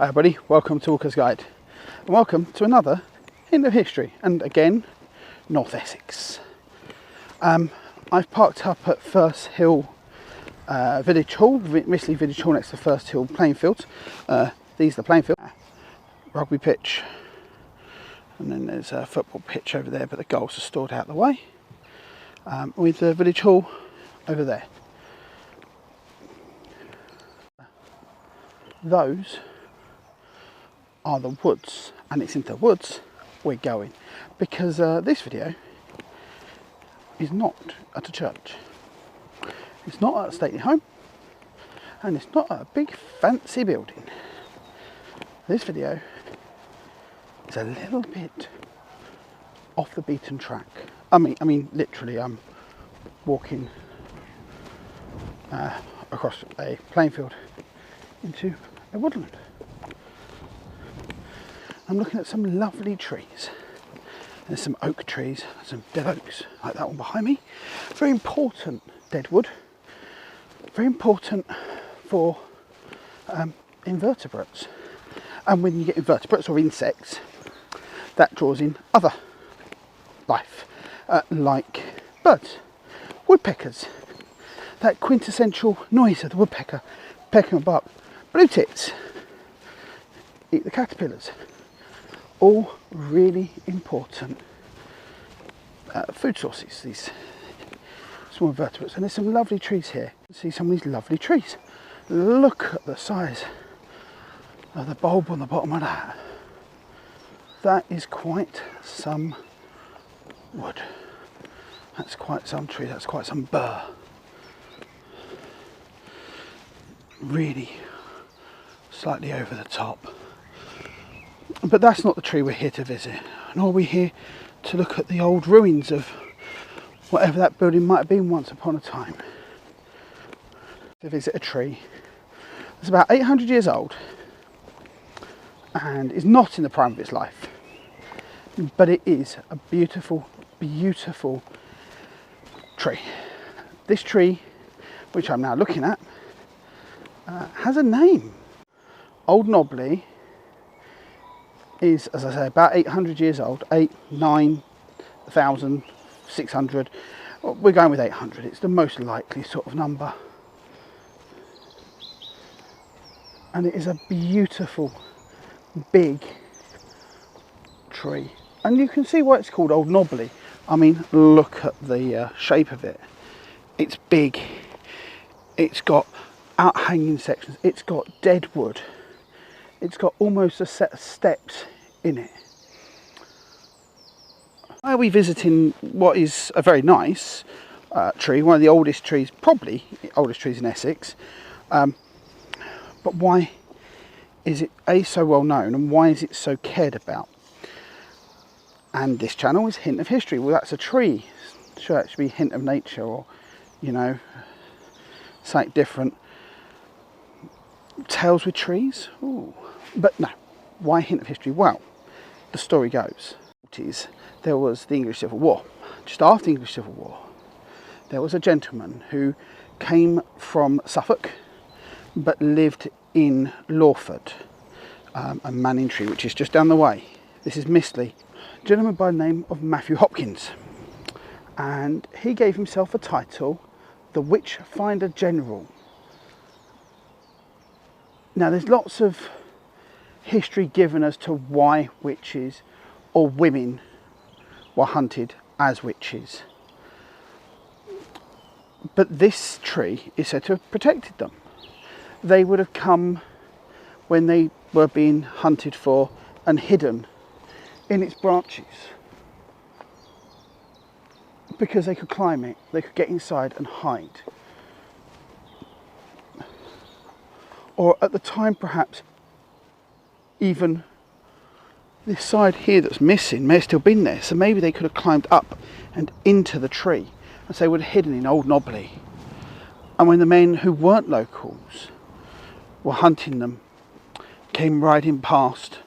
Hi everybody, welcome to Walker's Guide and welcome to another Hint of History, and again North Essex. I've parked up at First Hill Village Hall, Mistley Village Hall, next to First Hill playing fields. These are the playing field, rugby pitch, and then there's a football pitch over there, but the goals are stored out the way, with the Village Hall over there. Those are the woods, and it's into the woods we're going, because this video is not at a church, it's not at a stately home, and it's not at a big fancy building. This video is a little bit off the beaten track. I mean literally I'm walking across a playing field into a woodland. I'm looking at some lovely trees. There's some oak trees, some dead oaks, like that one behind me. Very important dead wood. Very important for invertebrates. And when you get invertebrates or insects, that draws in other life, like birds, woodpeckers. That quintessential noise of the woodpecker pecking on bark. Blue tits eat the caterpillars. All really important food sources, these small invertebrates. And there's some lovely trees here. See some of these lovely trees. Look at the size of the bulb on the bottom of that. That is quite some wood. That's quite some tree. That's quite some burr. Really slightly over the top. But that's not the tree we're here to visit, nor are we here to look at the old ruins of whatever that building might have been once upon a time. To visit a tree that's about 800 years old and is not in the prime of its life, but it is a beautiful, beautiful tree. This tree, which I'm now looking at, has a name. Old Knobley is, as I say, about 800 years old, 9,600. We're going with 800, it's the most likely sort of number. And it is a beautiful, big tree. And you can see why it's called Old Knobley. I mean, look at the shape of it. It's big, it's got out-hanging sections, it's got dead wood. It's got almost a set of steps in it. Why are we visiting what is a very nice tree, one of the oldest trees, probably the oldest trees in Essex, but why is it so well known, and why is it so cared about? And this channel is Hint of History. Well, that's a tree. Should actually be Hint of Nature, or, you know, something different. Tales with trees? Ooh. But no, why Hint of History? Well, the story goes, there was the English Civil War. Just after the English Civil War, there was a gentleman who came from Suffolk, but lived in Lawford, and Manningtree, which is just down the way. This is Mistley. A gentleman by the name of Matthew Hopkins. And he gave himself a title, the Witch-Finder General. Now, there's lots of history given as to why witches or women were hunted as witches. But this tree is said to have protected them. They would have come when they were being hunted for and hidden in its branches, because they could climb it, they could get inside and hide. Or at the time, perhaps, even this side here that's missing may have still been there. So maybe they could have climbed up and into the tree, and so they would have hidden in Old Knobley. And when the men who weren't locals were hunting them, came riding past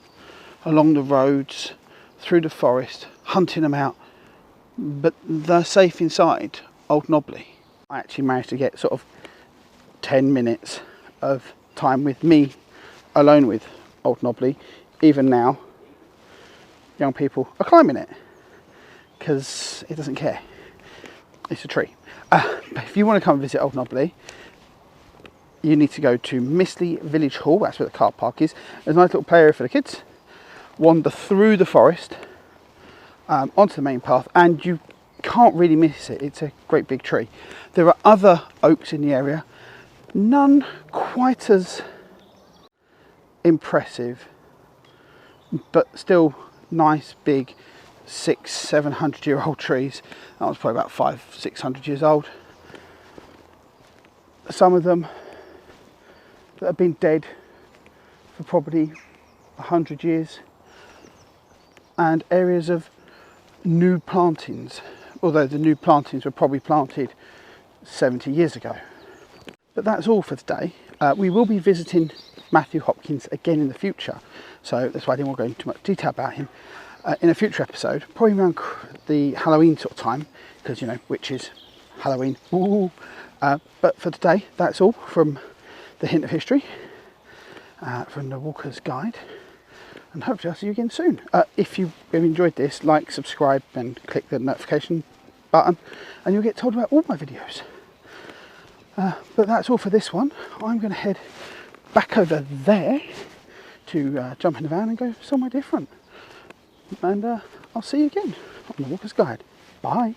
along the roads, through the forest, hunting them out, but they're safe inside Old Knobley. I actually managed to get sort of 10 minutes of time with me alone with old Knobley, even now, young people are climbing it because it doesn't care. It's a tree. But if you want to come and visit old Knobley, you need to go to Mistley Village Hall. That's where the car park is. There's a nice little play area for the kids. Wander through the forest onto the main path, and you can't really miss it. It's a great big tree. There are other oaks in the area, none quite as impressive, but still nice big 600-700-year-old trees. That was probably about 500-600 years old. Some of them that have been dead for probably 100 years, and areas of new plantings, although the new plantings were probably planted 70 years ago. But that's all for today. We will be visiting Matthew Hopkins again in the future, so that's why I didn't want to go into much detail about him in a future episode, probably around the Halloween sort of time, because, you know, witches, Halloween. Ooh. But for today, that's all from the Hint of History, from the Walker's Guide, and hopefully I'll see you again soon. If you have enjoyed this, like, subscribe and click the notification button and you'll get told about all my videos. But that's all for this one. I'm going to head back over there to jump in the van and go somewhere different. And I'll see you again on the Walker's Guide. Bye.